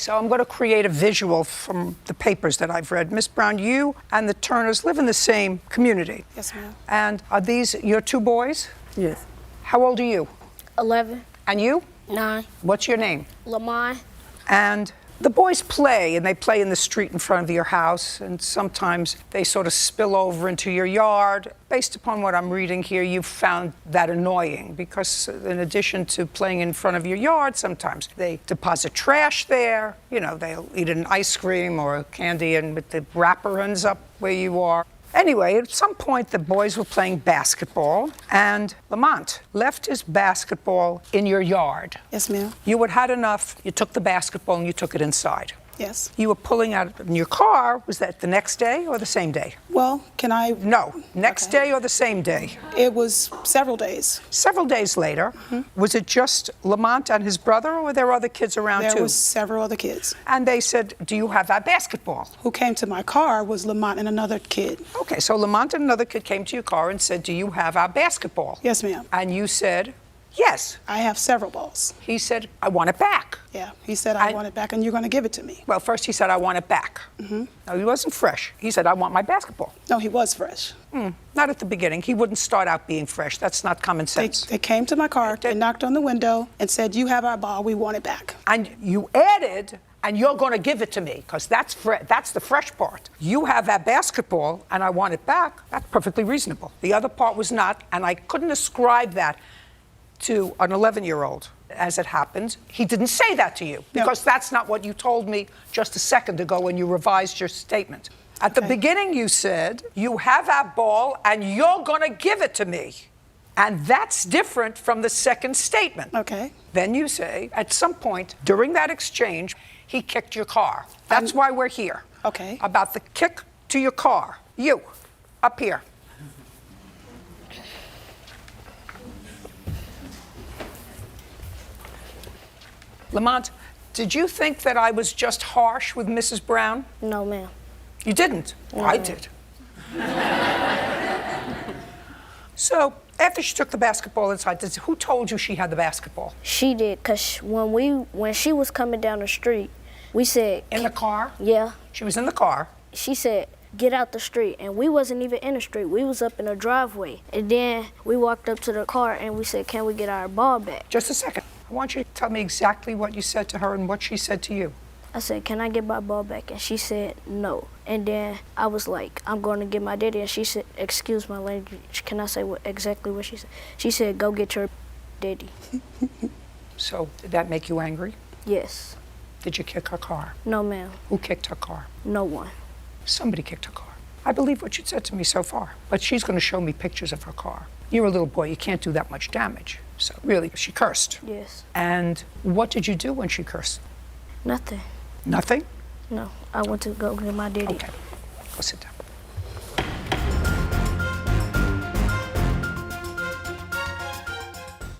So I'm going to create a visual from the papers that I've read. Miss Brown, you and the Turners live in the same community. Yes, ma'am. And are these your two boys? Yes. How old are you? 11. And you? 9. What's your name? Lamont. And the boys play, and they play in the street in front of your house, and sometimes they sort of spill over into your yard. Based upon what I'm reading here, you've found that annoying because in addition to playing in front of your yard, sometimes they deposit trash there. You know, they'll eat an ice cream or a candy and with the wrapper ends up where you are. Anyway, at some point, the boys were playing basketball, and Lamont left his basketball in your yard. Yes, ma'am. You had had enough. You took the basketball and you took it inside. Yes. You were pulling out in your car. Was that the next day or the same day? Well, can I? No. Next Okay. day or the same day? It was several days. Several days later. Was it just Lamont and his brother, or were there other kids around There too? was several other kids. And they said, do you have that basketball? Who came to my car was Lamont and another kid. Okay, so Lamont and another kid came to your car and said, do you have our basketball? Yes, ma'am. And you said, yes. I have several balls. He said, I want it back. Yeah. He said, I want it back and you're going to give it to me. Well, first he said, I want it back. No, he wasn't fresh. He said, I want my basketball. No, he was fresh. Not at the beginning. He wouldn't start out being fresh. That's not common sense. They came to my car, they knocked on the window and said, you have our ball, we want it back. And you added, and you're going to give it to me, because that's the fresh part. You have that basketball, and I want it back. That's perfectly reasonable. The other part was not, and I couldn't ascribe that to an 11-year-old. As it happens, he didn't say that to you, because that's not what you told me just a second ago when you revised your statement. At the beginning, you said, you have our ball, and you're going to give it to me. And that's different from the second statement. Okay. Then you say, at some point during that exchange, he kicked your car. That's why we're here. Okay. About the kick to your car. You, up here. Lamont, did you think that I was just harsh with Mrs. Brown? No, ma'am. You didn't? No, I ma'am. did. So, after she took the basketball inside, who told you she had the basketball? She did, because when she was coming down the street, we said... In the car? Yeah. She was in the car. She said, get out the street. And we wasn't even in the street. We was up in the driveway. And then we walked up to the car and we said, can we get our ball back? Just a second. I want you to tell me exactly what you said to her and what she said to you. I said, can I get my ball back? And she said, no. And then I was like, I'm going to get my daddy. And she said, excuse my language, can I say exactly what she said? She said, go get your daddy. So, did that make you angry? Yes. Did you kick her car? No, ma'am. Who kicked her car? No one. Somebody kicked her car. I believe what you said to me so far, but she's going to show me pictures of her car. You're a little boy, you can't do that much damage. So really, she cursed. Yes. And what did you do when she cursed? Nothing. Nothing? No. I went to go get my daddy. Okay, go sit down.